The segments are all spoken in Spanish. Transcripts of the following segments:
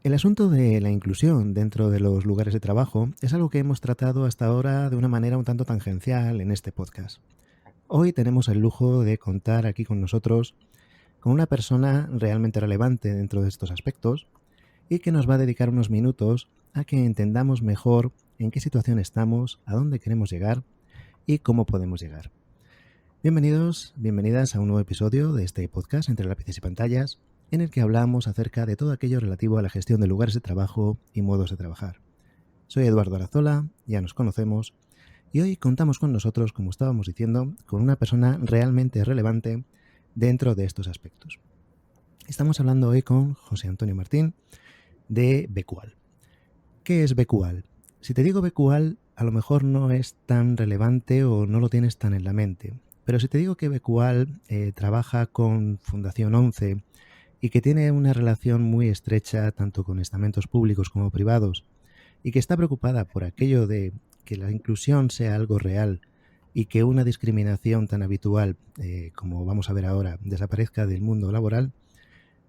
El asunto de la inclusión dentro de los lugares de trabajo es algo que hemos tratado hasta ahora de una manera un tanto tangencial en este podcast. Hoy tenemos el lujo de contar aquí con nosotros con una persona realmente relevante dentro de estos aspectos y que nos va a dedicar unos minutos a que entendamos mejor en qué situación estamos, a dónde queremos llegar y cómo podemos llegar. Bienvenidos, bienvenidas a un nuevo episodio de este podcast Entre lápices y pantallas, en el que hablamos acerca de todo aquello relativo a la gestión de lugares de trabajo y modos de trabajar. Soy Eduardo Arazola, ya nos conocemos, y hoy contamos con nosotros, como estábamos diciendo, con una persona realmente relevante dentro de estos aspectos. Estamos hablando hoy con José Antonio Martín de Becual. ¿Qué es Becual? Si te digo Becual, a lo mejor no es tan relevante o no lo tienes tan en la mente. Pero si te digo que Becual trabaja con Fundación 11 y que tiene una relación muy estrecha tanto con estamentos públicos como privados y que está preocupada por aquello de que la inclusión sea algo real y que una discriminación tan habitual como vamos a ver ahora desaparezca del mundo laboral,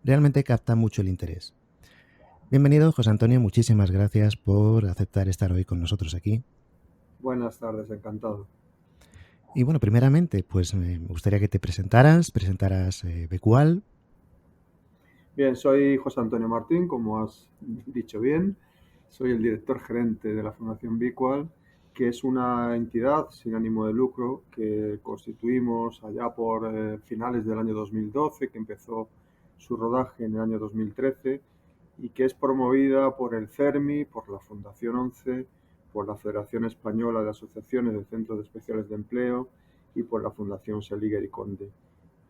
realmente capta mucho el interés. Bienvenido, José Antonio, muchísimas gracias por aceptar estar hoy con nosotros aquí. Buenas tardes, encantado. Y bueno, primeramente, pues me gustaría que te presentaras Becual. Bien, soy José Antonio Martín, como has dicho bien. Soy el director gerente de la Fundación Bicual, que es una entidad sin ánimo de lucro que constituimos allá por finales del año 2012, que empezó su rodaje en el año 2013 y que es promovida por el CERMI, por la Fundación 11, por la Federación Española de Asociaciones de Centros Especiales de Empleo y por la Fundación Seliger y Conde.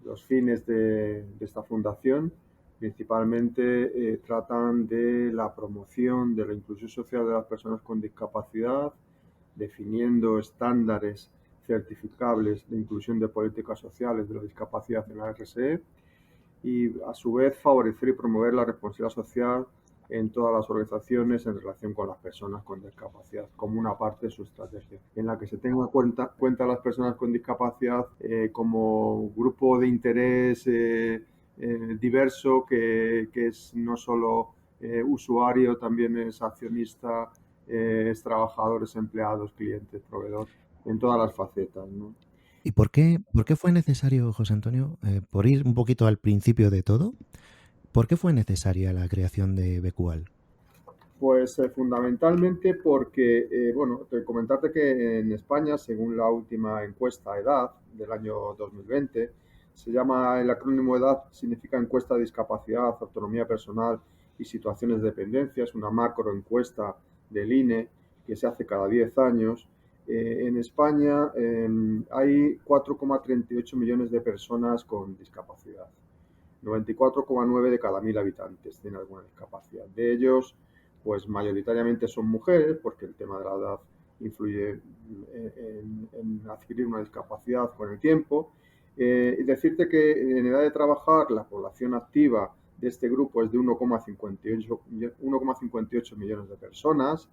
Los fines de esta fundación principalmente tratan de la promoción de la inclusión social de las personas con discapacidad, definiendo estándares certificables de inclusión de políticas sociales de la discapacidad en la RSE y a su vez favorecer y promover la responsabilidad social en todas las organizaciones en relación con las personas con discapacidad, como una parte de su estrategia, en la que se tenga cuenta a las personas con discapacidad como grupo de interés diverso que es no solo usuario, también es accionista, es trabajador, es empleados, clientes, proveedor, en todas las facetas, ¿no? ¿Y por qué fue necesario, José Antonio, por ir un poquito al principio de todo, por qué fue necesaria la creación de Becual? Pues fundamentalmente porque, bueno, comentarte que en España, según la última encuesta EDAD del año 2020, se llama el acrónimo EDAD, significa encuesta de discapacidad, autonomía personal y situaciones de dependencia, es una macro encuesta del INE que se hace cada 10 años. En España hay 4,38 millones de personas con discapacidad. 94,9 de cada 1.000 habitantes tienen alguna discapacidad. De ellos, pues mayoritariamente son mujeres, porque el tema de la edad influye en adquirir una discapacidad con el tiempo. Y decirte que en edad de trabajar la población activa de este grupo es de 1,58 millones de personas,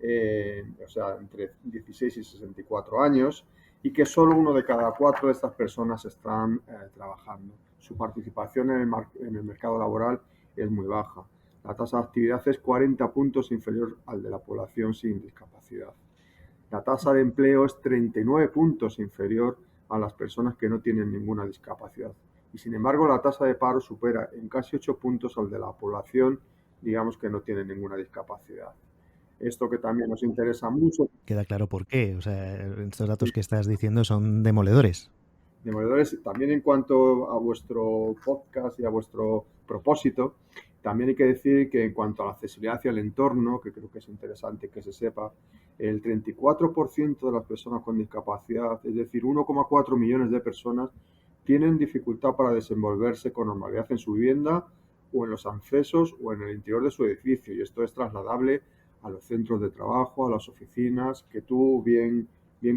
o sea, entre 16 y 64 años, y que solo uno de cada cuatro de estas personas están trabajando. Su participación en el mercado laboral es muy baja. La tasa de actividad es 40 puntos inferior al de la población sin discapacidad. La tasa de empleo es 39 puntos inferior a las personas que no tienen ninguna discapacidad. Y sin embargo, la tasa de paro supera en casi 8 puntos al de la población, digamos, que no tiene ninguna discapacidad. Esto que también nos interesa mucho. Queda claro por qué. O sea, estos datos que estás diciendo son demoledores. Demoledores, también en cuanto a vuestro podcast y a vuestro propósito, también hay que decir que en cuanto a la accesibilidad hacia el entorno, que creo que es interesante que se sepa, el 34% de las personas con discapacidad, es decir, 1,4 millones de personas, tienen dificultad para desenvolverse con normalidad en su vivienda o en los accesos o en el interior de su edificio. Y esto es trasladable a los centros de trabajo, a las oficinas, que tú bien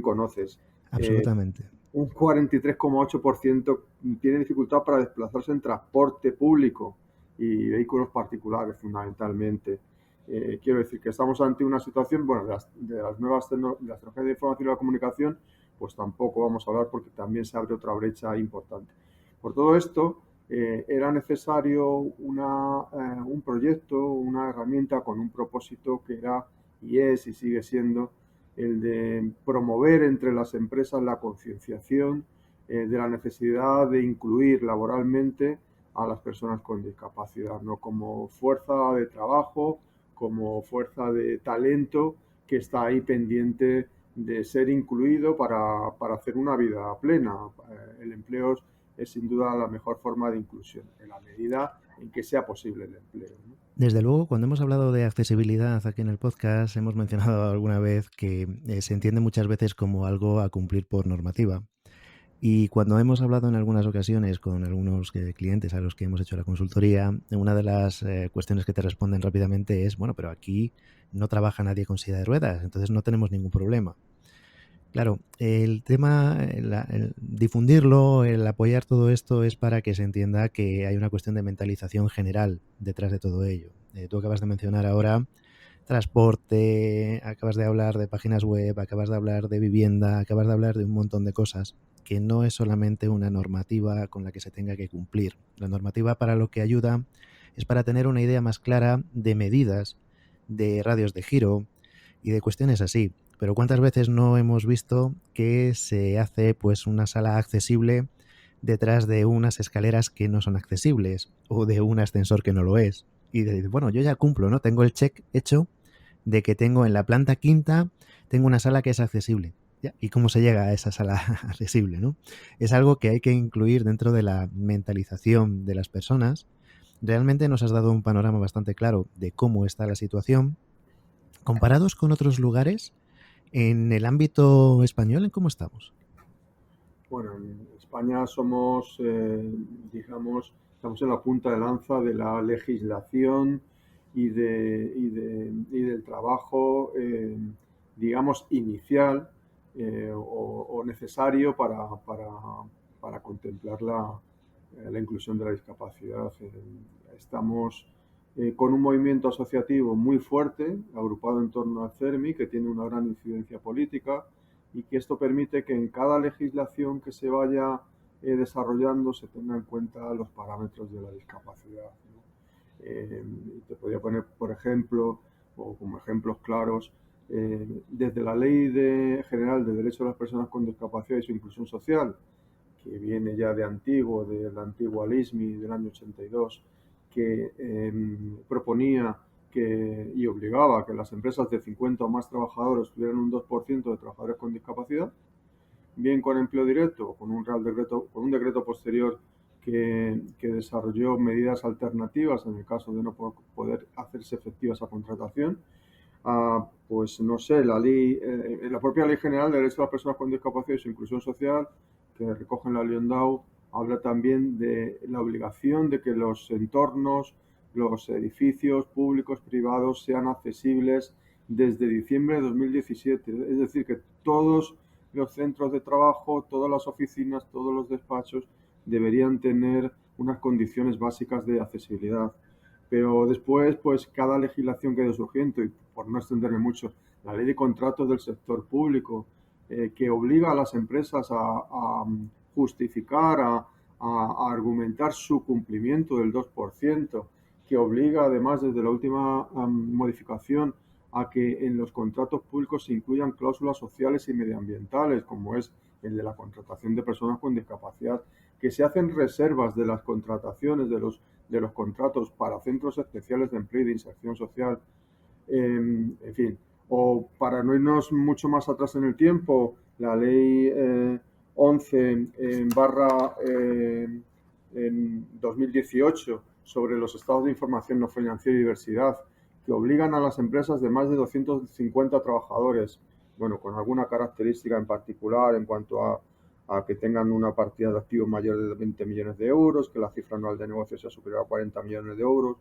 conoces. Eh, Absolutamente. un 43,8% tiene dificultad para desplazarse en transporte público y vehículos particulares fundamentalmente. Quiero decir que estamos ante una situación, bueno, de las nuevas de las tecnologías de información y la comunicación, pues tampoco vamos a hablar porque también se abre otra brecha importante. Por todo esto, era necesario un proyecto, una herramienta con un propósito que era y es y sigue siendo el de promover entre las empresas la concienciación de la necesidad de incluir laboralmente a las personas con discapacidad, no como fuerza de trabajo, como fuerza de talento que está ahí pendiente de ser incluido para hacer una vida plena. El empleo es sin duda la mejor forma de inclusión, en la medida en que sea posible el empleo, ¿no? Desde luego, cuando hemos hablado de accesibilidad aquí en el podcast, hemos mencionado alguna vez que se entiende muchas veces como algo a cumplir por normativa. Y cuando hemos hablado en algunas ocasiones con algunos clientes a los que hemos hecho la consultoría, una de las cuestiones que te responden rápidamente es, bueno, pero aquí no trabaja nadie con silla de ruedas, entonces no tenemos ningún problema. Claro, el tema, el difundirlo, el apoyar todo esto es para que se entienda que hay una cuestión de mentalización general detrás de todo ello. Tú acabas de mencionar ahora transporte, acabas de hablar de páginas web, acabas de hablar de vivienda, acabas de hablar de un montón de cosas que no es solamente una normativa con la que se tenga que cumplir. La normativa para lo que ayuda es para tener una idea más clara de medidas, de radios de giro y de cuestiones así. Pero ¿cuántas veces no hemos visto que se hace pues una sala accesible detrás de unas escaleras que no son accesibles o de un ascensor que no lo es? Y de, bueno, yo ya cumplo, ¿no? Tengo el check hecho de que tengo en la planta quinta, tengo una sala que es accesible. ¿Ya? ¿Y cómo se llega a esa sala accesible, no? Es algo que hay que incluir dentro de la mentalización de las personas. Realmente nos has dado un panorama bastante claro de cómo está la situación. Comparados con otros lugares, en el ámbito español, ¿en cómo estamos? Bueno, en España somos, digamos, estamos en la punta de lanza de la legislación y del trabajo, digamos, inicial o necesario para contemplar la inclusión de la discapacidad. Estamos con un movimiento asociativo muy fuerte, agrupado en torno al CERMI, que tiene una gran incidencia política y que esto permite que en cada legislación que se vaya desarrollando se tengan en cuenta los parámetros de la discapacidad, ¿no? Te podría poner, por ejemplo, o como ejemplos claros, desde la General de Derechos de las Personas con Discapacidad y su Inclusión Social, que viene ya de antiguo, de la antigua LISMI del año 82, que proponía y obligaba a que las empresas de 50 o más trabajadores tuvieran un 2% de trabajadores con discapacidad, bien con empleo directo o con un Real Decreto, con un decreto posterior que desarrolló medidas alternativas en el caso de no poder hacerse efectiva esa contratación. Pues no sé, la propia Ley General de Derechos de las Personas con Discapacidad y su Inclusión Social, que recoge en la Liondau, habla también de la obligación de que los entornos, los edificios públicos, privados, sean accesibles desde diciembre de 2017. Es decir, que todos los centros de trabajo, todas las oficinas, todos los despachos deberían tener unas condiciones básicas de accesibilidad. Pero después, pues cada legislación que ha ido surgiendo, y por no extenderme mucho, la ley de contratos del sector público, que obliga a las empresas a justificar, a argumentar su cumplimiento del 2%, que obliga además desde la última modificación a que en los contratos públicos se incluyan cláusulas sociales y medioambientales, como es el de la contratación de personas con discapacidad, que se hacen reservas de las contrataciones de los contratos para centros especiales de empleo y de inserción social, en fin, o para no irnos mucho más atrás en el tiempo, la ley 11 barra en 2018 sobre los estados de información no financiera y diversidad, que obligan a las empresas de más de 250 trabajadores, bueno, con alguna característica en particular en cuanto a que tengan una partida de activos mayor de 20 millones de euros, que la cifra anual de negocio sea superior a 40 millones de euros,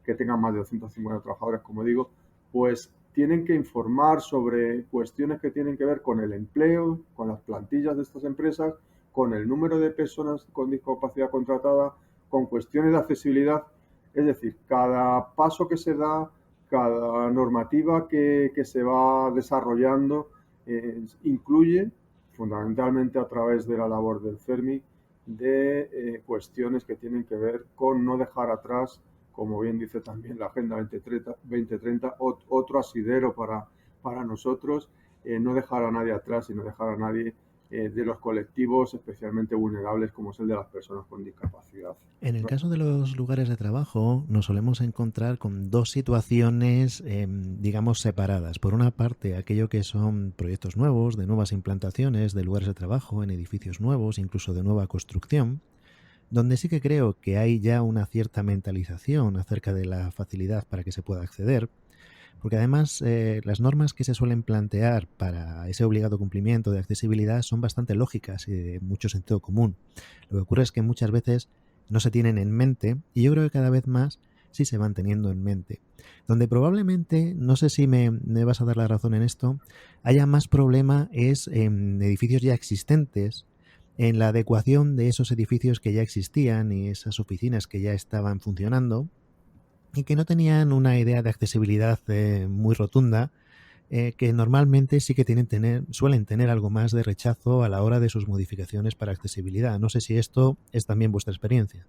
que tengan más de 250 trabajadores, como digo, pues tienen que informar sobre cuestiones que tienen que ver con el empleo, con las plantillas de estas empresas, con el número de personas con discapacidad contratada, con cuestiones de accesibilidad. Es decir, cada paso que se da, cada normativa que se va desarrollando, incluye, fundamentalmente a través de la labor del CERMI, de cuestiones que tienen que ver con no dejar atrás, como bien dice también la Agenda 2030, otro asidero para nosotros, no dejar a nadie atrás y no dejar a nadie de los colectivos especialmente vulnerables como es el de las personas con discapacidad. En el ¿No? caso de los lugares de trabajo, nos solemos encontrar con dos situaciones, digamos, separadas. Por una parte, aquello que son proyectos nuevos, de nuevas implantaciones de lugares de trabajo en edificios nuevos, incluso de nueva construcción, donde sí que creo que hay ya una cierta mentalización acerca de la facilidad para que se pueda acceder, porque además las normas que se suelen plantear para ese obligado cumplimiento de accesibilidad son bastante lógicas y de mucho sentido común. Lo que ocurre es que muchas veces no se tienen en mente y yo creo que cada vez más sí se van teniendo en mente. Donde probablemente, no sé si me vas a dar la razón en esto, haya más problema es en edificios ya existentes, en la adecuación de esos edificios que ya existían y esas oficinas que ya estaban funcionando y que no tenían una idea de accesibilidad muy rotunda, que normalmente sí que suelen tener algo más de rechazo a la hora de sus modificaciones para accesibilidad. No sé si esto es también vuestra experiencia.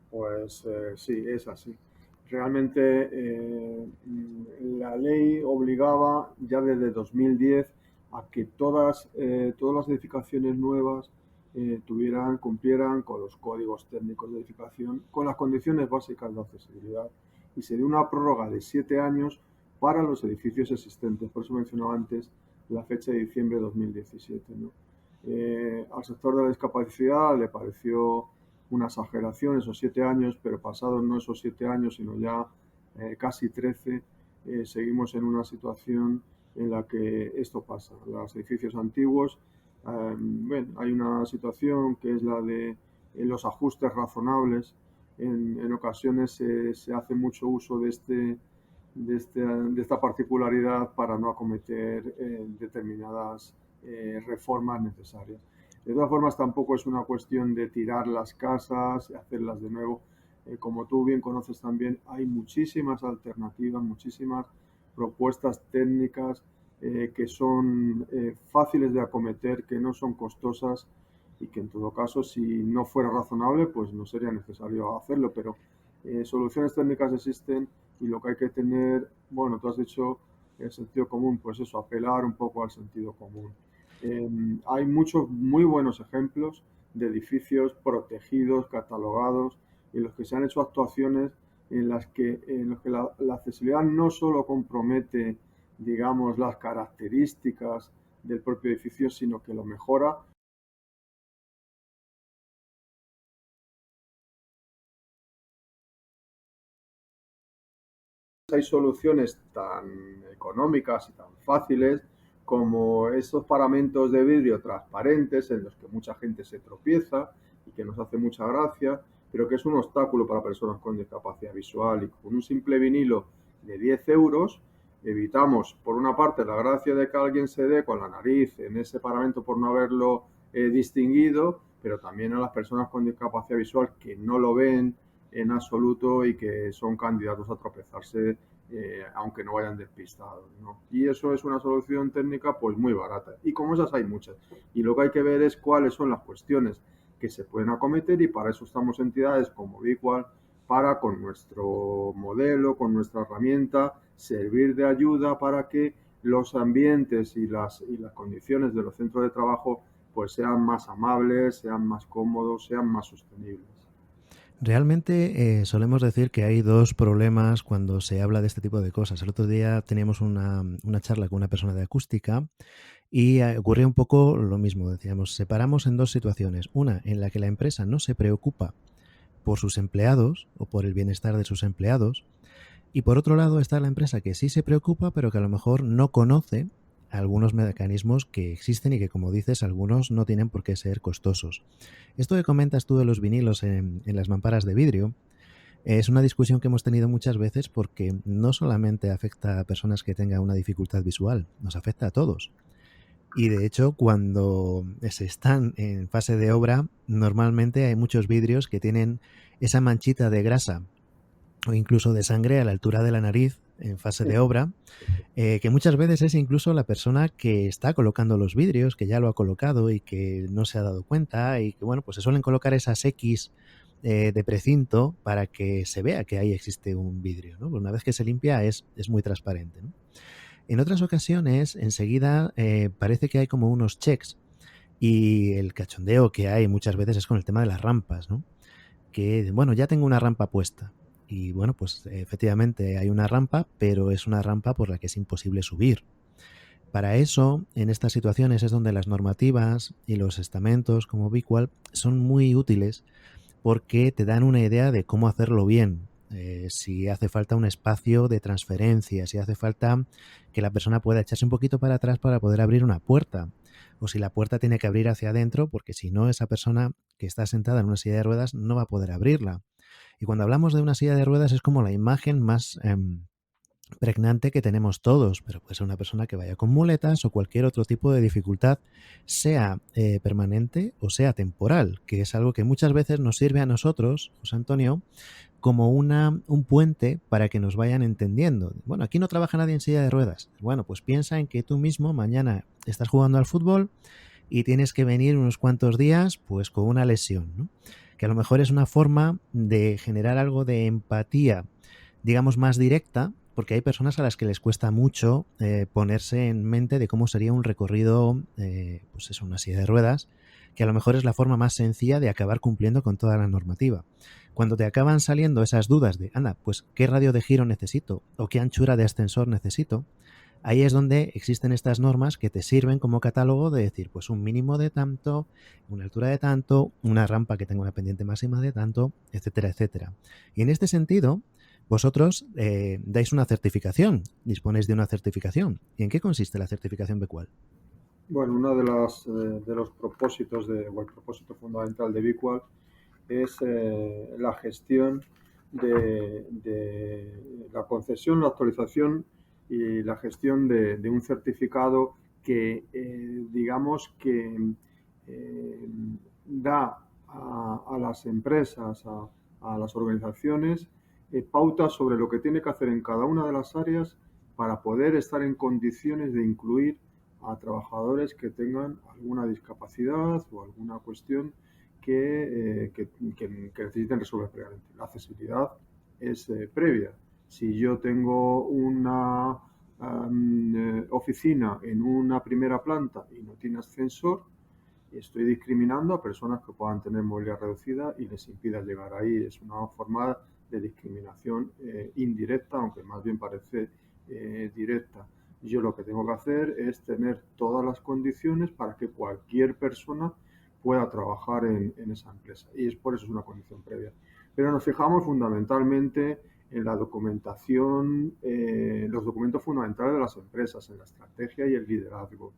Pues sí, es así. Realmente la ley obligaba ya desde 2010 a que todas las edificaciones nuevas cumplieran con los códigos técnicos de edificación, con las condiciones básicas de accesibilidad. Y se dio una prórroga de 7 años para los edificios existentes. Por eso mencionaba antes la fecha de diciembre de 2017, ¿no? Al sector de la discapacidad le pareció una exageración esos 7 años, pero pasados no esos 7 años, sino ya casi 13, seguimos en una situación en la que esto pasa. Los edificios antiguos, bueno, hay una situación que es la de los ajustes razonables. En ocasiones se hace mucho uso de esta particularidad para no acometer determinadas reformas necesarias. De todas formas, tampoco es una cuestión de tirar las casas y hacerlas de nuevo. Como tú bien conoces también, hay muchísimas alternativas, muchísimas propuestas técnicas que son fáciles de acometer, que no son costosas y que en todo caso, si no fuera razonable, pues no sería necesario hacerlo. Pero soluciones técnicas existen y lo que hay que tener, bueno, tú has dicho el sentido común, pues eso, apelar un poco al sentido común. Hay muchos muy buenos ejemplos de edificios protegidos, catalogados, en los que se han hecho actuaciones en los que la accesibilidad no solo compromete, digamos, las características del propio edificio, sino que lo mejora. Hay soluciones tan económicas y tan fáciles como esos paramentos de vidrio transparentes en los que mucha gente se tropieza y que nos hace mucha gracia, pero que es un obstáculo para personas con discapacidad visual. Y con un simple vinilo de 10 euros evitamos, por una parte, la gracia de que alguien se dé con la nariz en ese paramento por no haberlo distinguido, pero también a las personas con discapacidad visual que no lo ven en absoluto y que son candidatos a tropezarse aunque no vayan despistados, ¿no? Y eso es una solución técnica pues muy barata. Y como esas hay muchas. Y lo que hay que ver es cuáles son las cuestiones que se pueden acometer y para eso estamos entidades como Equal para con nuestro modelo, con nuestra herramienta, servir de ayuda para que los ambientes y las condiciones de los centros de trabajo pues sean más amables, sean más cómodos, sean más sostenibles. Realmente solemos decir que hay dos problemas cuando se habla de este tipo de cosas. El otro día teníamos una charla con una persona de acústica y ocurría un poco lo mismo. Decíamos, separamos en dos situaciones. Una en la que la empresa no se preocupa por sus empleados o por el bienestar de sus empleados. Y por otro lado está la empresa que sí se preocupa, pero que a lo mejor no conoce algunos mecanismos que existen y que, como dices, algunos no tienen por qué ser costosos. Esto que comentas tú de los vinilos en las mamparas de vidrio es una discusión que hemos tenido muchas veces porque no solamente afecta a personas que tengan una dificultad visual, nos afecta a todos. Y de hecho, cuando se están en fase de obra, normalmente hay muchos vidrios que tienen esa manchita de grasa o incluso de sangre a la altura de la nariz, en fase de obra, que muchas veces es incluso la persona que está colocando los vidrios, que ya lo ha colocado y que no se ha dado cuenta y que, bueno, pues se suelen colocar esas X de precinto para que se vea que ahí existe un vidrio, ¿no? Pues una vez que se limpia es muy transparente, ¿no? En otras ocasiones, enseguida, parece que hay como unos checks y el cachondeo que hay muchas veces es con el tema de las rampas, ¿no? Que, bueno, ya tengo una rampa puesta. Y bueno, pues efectivamente hay una rampa, pero es una rampa por la que es imposible subir. Para eso, en estas situaciones es donde las normativas y los estamentos como Bicual son muy útiles porque te dan una idea de cómo hacerlo bien. Si hace falta un espacio de transferencia, si hace falta que la persona pueda echarse un poquito para atrás para poder abrir una puerta, o si la puerta tiene que abrir hacia adentro, porque si no, esa persona que está sentada en una silla de ruedas no va a poder abrirla. Y cuando hablamos de una silla de ruedas es como la imagen más pregnante que tenemos todos, pero puede ser una persona que vaya con muletas o cualquier otro tipo de dificultad, sea permanente o sea temporal, que es algo que muchas veces nos sirve a nosotros, José Antonio, como un puente para que nos vayan entendiendo. Bueno, aquí no trabaja nadie en silla de ruedas. Bueno, pues piensa en que tú mismo mañana estás jugando al fútbol y tienes que venir unos cuantos días pues con una lesión, ¿no? Que a lo mejor es una forma de generar algo de empatía, digamos, más directa, porque hay personas a las que les cuesta mucho ponerse en mente de cómo sería un recorrido, pues eso, una silla de ruedas, que a lo mejor es la forma más sencilla de acabar cumpliendo con toda la normativa. Cuando te acaban saliendo esas dudas de, anda, pues qué radio de giro necesito o qué anchura de ascensor necesito, ahí es donde existen estas normas que te sirven como catálogo de decir, pues un mínimo de tanto, una altura de tanto, una rampa que tenga una pendiente máxima de tanto, etcétera, etcétera. Y en este sentido, vosotros dais una certificación, disponéis de una certificación. ¿Y en qué consiste la certificación Becual? Bueno, uno de los propósitos o el propósito fundamental de Bicual es la gestión de la concesión, la actualización y la gestión de un certificado que, digamos, que eh, da a las empresas, a las organizaciones, pautas sobre lo que tiene que hacer en cada una de las áreas para poder estar en condiciones de incluir a trabajadores que tengan alguna discapacidad o alguna cuestión que necesiten resolver previamente. La accesibilidad es previa. Si yo tengo una oficina en una primera planta y no tiene ascensor, estoy discriminando a personas que puedan tener movilidad reducida y les impida llegar ahí. Es una forma de discriminación indirecta, aunque más bien parece directa. Yo lo que tengo que hacer es tener todas las condiciones para que cualquier persona pueda trabajar en esa empresa. Y es por eso es una condición previa. Pero nos fijamos fundamentalmente en la documentación, los documentos fundamentales de las empresas, en la estrategia y el liderazgo,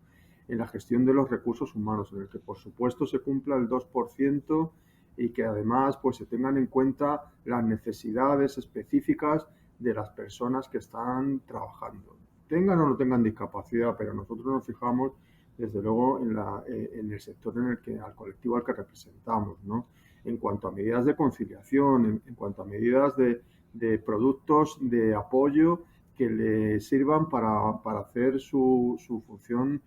en la gestión de los recursos humanos, en el que por supuesto se cumpla el 2% y que además pues se tengan en cuenta las necesidades específicas de las personas que están trabajando. Tengan o no tengan discapacidad, pero nosotros nos fijamos desde luego en el sector al colectivo al que representamos, ¿no? En cuanto a medidas de conciliación, en cuanto a medidas de productos de apoyo que le sirvan para hacer su función,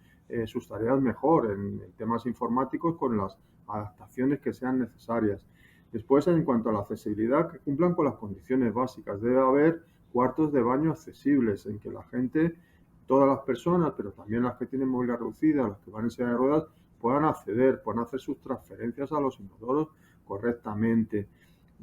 sus tareas mejor en temas informáticos con las adaptaciones que sean necesarias. Después, en cuanto a la accesibilidad, que cumplan con las condiciones básicas. Debe haber cuartos de baño accesibles en que la gente, todas las personas, pero también las que tienen movilidad reducida, las que van en silla de ruedas, puedan acceder, puedan hacer sus transferencias a los inodoros correctamente.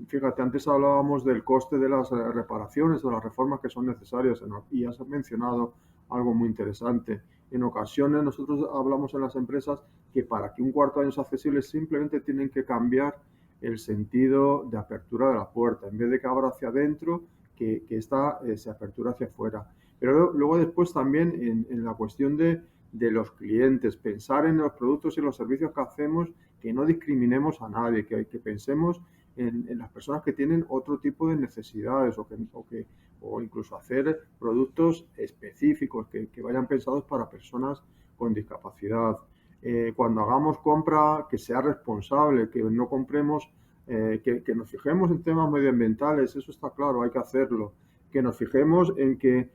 Fíjate, antes hablábamos del coste de las reparaciones o las reformas que son necesarias y has mencionado algo muy interesante. En ocasiones nosotros hablamos en las empresas que para que un cuarto de baño sea accesible simplemente tienen que cambiar el sentido de apertura de la puerta. En vez de que abra hacia adentro, que esta se apertura hacia afuera. Pero luego después también en la cuestión de los clientes, pensar en los productos y los servicios que hacemos, que no discriminemos a nadie, que pensemos en las personas que tienen otro tipo de necesidades o incluso hacer productos específicos que vayan pensados para personas con discapacidad. Cuando hagamos compra, que sea responsable, que no compremos, que nos fijemos en temas medioambientales, eso está claro, hay que hacerlo, que nos fijemos en que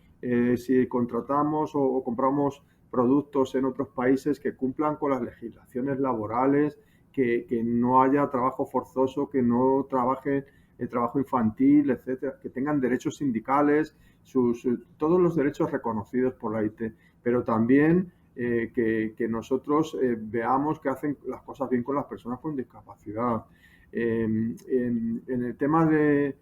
si contratamos o compramos productos en otros países que cumplan con las legislaciones laborales, que no haya trabajo forzoso, que no trabajen el trabajo infantil, etcétera, que tengan derechos sindicales, todos los derechos reconocidos por la IT, pero también que nosotros veamos que hacen las cosas bien con las personas con discapacidad. En el tema de,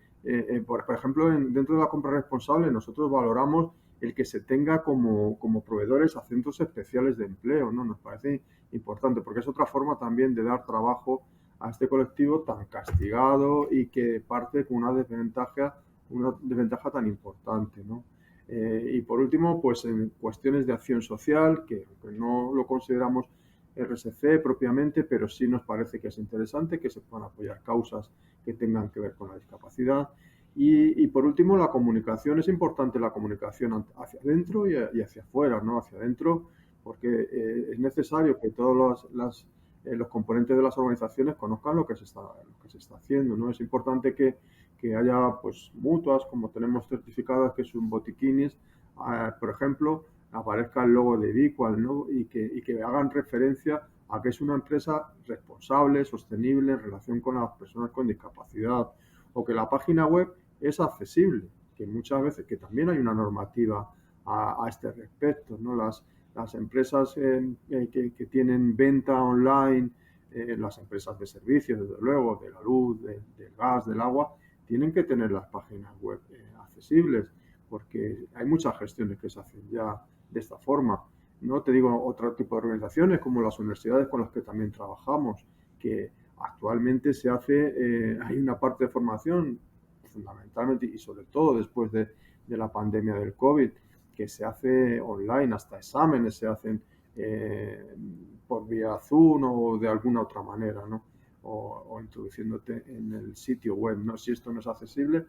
por ejemplo, dentro de la compra responsable, nosotros valoramos el que se tenga como proveedores a centros especiales de empleo, ¿no? Nos parece importante, porque es otra forma también de dar trabajo a este colectivo tan castigado y que parte con una desventaja tan importante, ¿no? Y por último, pues en cuestiones de acción social, que no lo consideramos RSC propiamente, pero sí nos parece que es interesante que se puedan apoyar causas que tengan que ver con la discapacidad. Y por último, la comunicación. Es importante la comunicación hacia adentro y hacia afuera, ¿no? Hacia adentro, porque es necesario que todos los componentes de las organizaciones conozcan lo que se está haciendo, ¿no? Es importante que haya pues mutuas, como tenemos certificadas, que son botiquines, por ejemplo, aparezca el logo de Bicual, ¿no? Y que hagan referencia a que es una empresa responsable, sostenible en relación con las personas con discapacidad, o que la página web es accesible, que muchas veces, que también hay una normativa a este respecto, ¿no? Las empresas que tienen venta online, las empresas de servicios, desde luego, de la luz, del gas, del agua, tienen que tener las páginas web accesibles, porque hay muchas gestiones que se hacen ya de esta forma. No te digo otro tipo de organizaciones como las universidades con las que también trabajamos, que actualmente se hace, hay una parte de formación fundamentalmente y sobre todo después de la pandemia del COVID, que se hace online, hasta exámenes se hacen por vía Zoom o de alguna otra manera, ¿no? O introduciéndote en el sitio web, ¿no? Si esto no es accesible,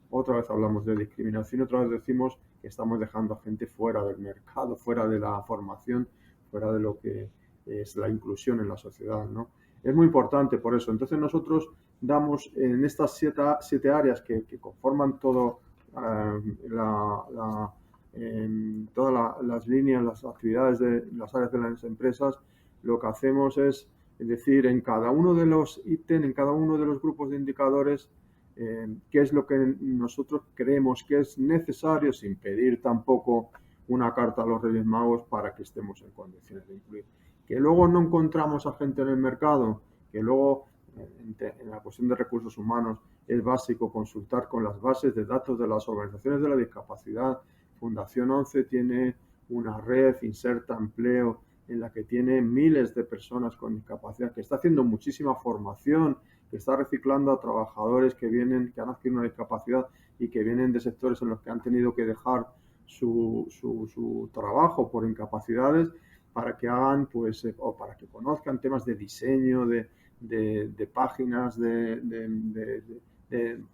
otra vez hablamos de discriminación, otra vez decimos que estamos dejando a gente fuera del mercado, fuera de la formación, fuera de lo que es la inclusión en la sociedad, ¿no? Es muy importante por eso. Entonces nosotros damos en estas siete áreas que conforman todo todas las líneas, las actividades de las áreas de las empresas, lo que hacemos es decir en cada uno de los ítems, en cada uno de los grupos de indicadores, qué es lo que nosotros creemos que es necesario, sin pedir tampoco una carta a los Reyes Magos para que estemos en condiciones de incluir. Que luego no encontramos a gente en el mercado, que luego en la cuestión de recursos humanos es básico consultar con las bases de datos de las organizaciones de la discapacidad. Fundación 11 tiene una red, Inserta Empleo, en la que tiene miles de personas con discapacidad, que está haciendo muchísima formación, que está reciclando a trabajadores que han adquirido una discapacidad y que vienen de sectores en los que han tenido que dejar su trabajo por incapacidades para que hagan, pues, o para que conozcan temas de diseño, de páginas,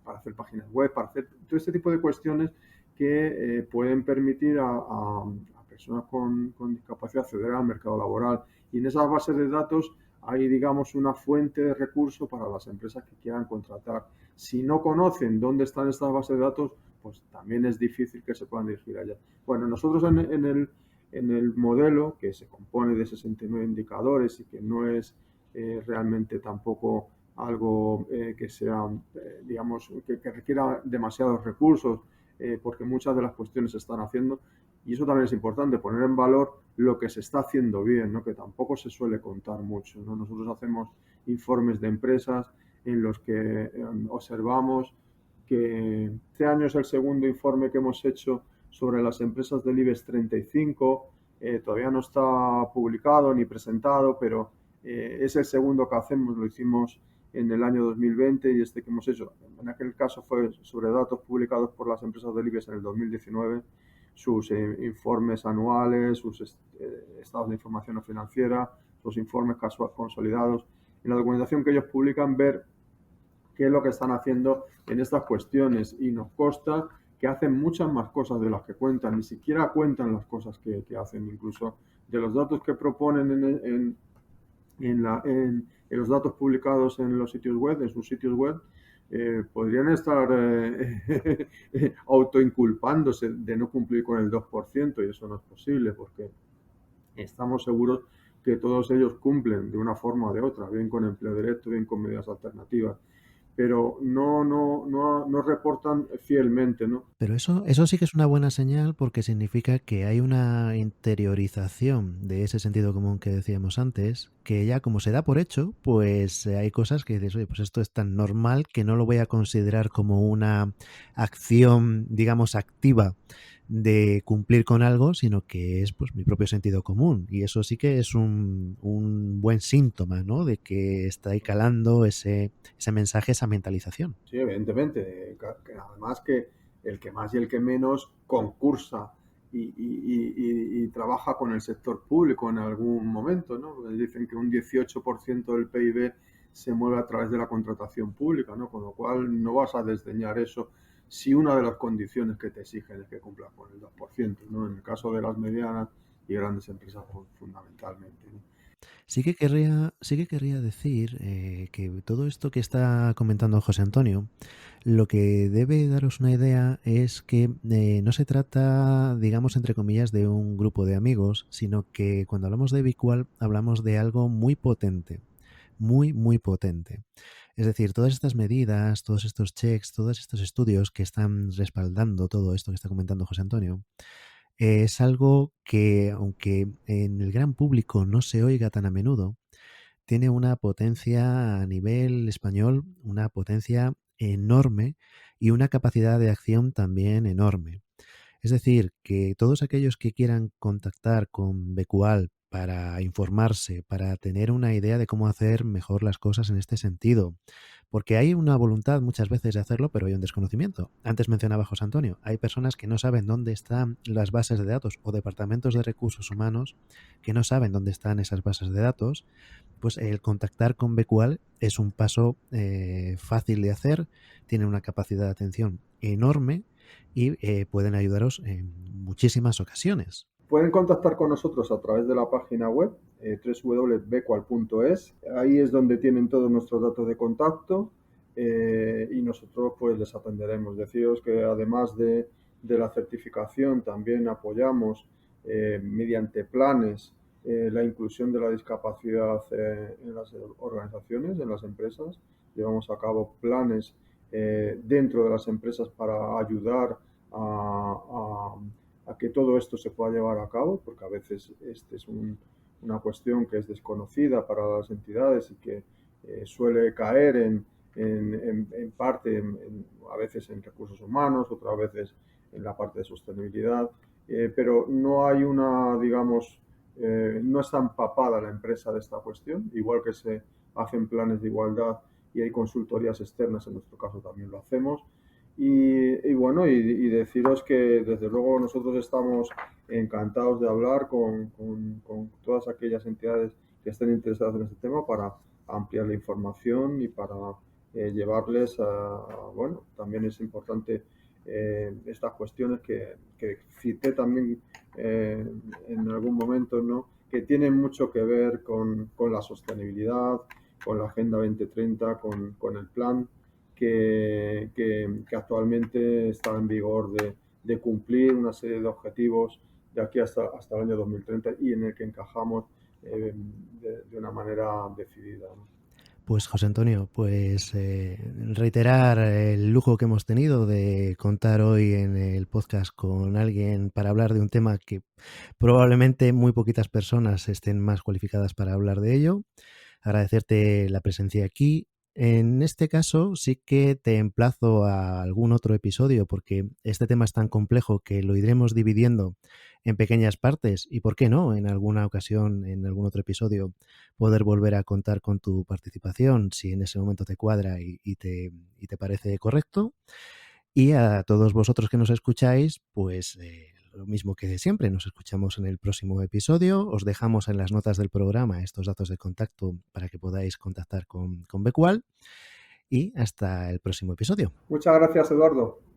para hacer páginas web, para hacer todo este tipo de cuestiones que pueden permitir a personas con discapacidad acceder al mercado laboral. Y en esas bases de datos hay, digamos, una fuente de recursos para las empresas que quieran contratar. Si no conocen dónde están estas bases de datos, pues también es difícil que se puedan dirigir allá. Bueno, nosotros en el modelo, que se compone de 69 indicadores y que no es realmente tampoco algo que sea, digamos, que requiera demasiados recursos, porque muchas de las cuestiones se están haciendo, y eso también es importante, poner en valor lo que se está haciendo bien, ¿no? Que tampoco se suele contar mucho, ¿no? Nosotros hacemos informes de empresas en los que observamos que este año es el segundo informe que hemos hecho sobre las empresas del IBEX 35, todavía no está publicado ni presentado, pero es el segundo que hacemos, lo hicimos en el año 2020 y este que hemos hecho, en aquel caso fue sobre datos publicados por las empresas del IBEX en el 2019, sus informes anuales, sus estados de información no financiera, sus informes consolidados. En la documentación que ellos publican, ver qué es lo que están haciendo en estas cuestiones, y nos consta que hacen muchas más cosas de las que cuentan, ni siquiera cuentan las cosas que hacen, incluso de los datos que proponen en los datos publicados en los sitios web, en sus sitios web, podrían estar autoinculpándose de no cumplir con el 2% y eso no es posible porque estamos seguros que todos ellos cumplen de una forma o de otra, bien con empleo directo, bien con medidas alternativas, pero no reportan fielmente, ¿no? Pero eso sí que es una buena señal porque significa que hay una interiorización de ese sentido común que decíamos antes, que ya como se da por hecho, pues hay cosas que dices, oye, pues esto es tan normal que no lo voy a considerar como una acción, digamos, activa de cumplir con algo, sino que es pues mi propio sentido común. Y eso sí que es un buen síntoma, ¿no? De que está ahí calando ese mensaje, esa mentalización. Sí, evidentemente, que además que el que más y el que menos concursa y trabaja con el sector público en algún momento, ¿no? Dicen que un 18% del PIB se mueve a través de la contratación pública, ¿no? Con lo cual no vas a desdeñar eso si una de las condiciones que te exigen es que cumplas con el 2%, ¿no? En el caso de las medianas y grandes empresas fundamentalmente, ¿no? Sí que querría decir que todo esto que está comentando José Antonio, lo que debe daros una idea es que no se trata, digamos, entre comillas, de un grupo de amigos, sino que cuando hablamos de Bicual hablamos de algo muy potente, muy, muy potente. Es decir, todas estas medidas, todos estos checks, todos estos estudios que están respaldando todo esto que está comentando José Antonio, es algo que, aunque en el gran público no se oiga tan a menudo, tiene una potencia a nivel español, una potencia enorme y una capacidad de acción también enorme. Es decir, que todos aquellos que quieran contactar con Becual para informarse, para tener una idea de cómo hacer mejor las cosas en este sentido, porque hay una voluntad muchas veces de hacerlo, pero hay un desconocimiento. Antes mencionaba José Antonio, hay personas que no saben dónde están las bases de datos o departamentos de recursos humanos que no saben dónde están esas bases de datos. Pues el contactar con Becual es un paso fácil de hacer, tiene una capacidad de atención enorme y pueden ayudaros en muchísimas ocasiones. Pueden contactar con nosotros a través de la página web www.becual.es. Ahí es donde tienen todos nuestros datos de contacto y nosotros pues les atenderemos. Deciros que además de la certificación también apoyamos mediante planes la inclusión de la discapacidad en las organizaciones, en las empresas. Llevamos a cabo planes dentro de las empresas para ayudar a que todo esto se pueda llevar a cabo, porque a veces este es una cuestión que es desconocida para las entidades y que suele caer en parte, a veces en recursos humanos, otras veces en la parte de sostenibilidad, pero no hay una, digamos, no está empapada la empresa de esta cuestión, igual que se hacen planes de igualdad y hay consultorías externas, en nuestro caso también lo hacemos. Y bueno, y deciros que desde luego nosotros estamos encantados de hablar con todas aquellas entidades que estén interesadas en este tema para ampliar la información y para llevarles bueno, también es importante estas cuestiones que cité también en algún momento, ¿no? Que tienen mucho que ver con la sostenibilidad, con la Agenda 2030, con el plan que actualmente está en vigor de cumplir una serie de objetivos de aquí hasta el año 2030 y en el que encajamos de una manera decidida, ¿no? Pues José Antonio, pues reiterar el lujo que hemos tenido de contar hoy en el podcast con alguien para hablar de un tema que probablemente muy poquitas personas estén más cualificadas para hablar de ello. Agradecerte la presencia aquí. En este caso sí que te emplazo a algún otro episodio porque este tema es tan complejo que lo iremos dividiendo en pequeñas partes y, ¿por qué no?, en alguna ocasión, en algún otro episodio, poder volver a contar con tu participación si en ese momento te cuadra y te parece correcto. Y a todos vosotros que nos escucháis, pues lo mismo que siempre, nos escuchamos en el próximo episodio. Os dejamos en las notas del programa estos datos de contacto para que podáis contactar con Becual. Y hasta el próximo episodio. Muchas gracias, Eduardo.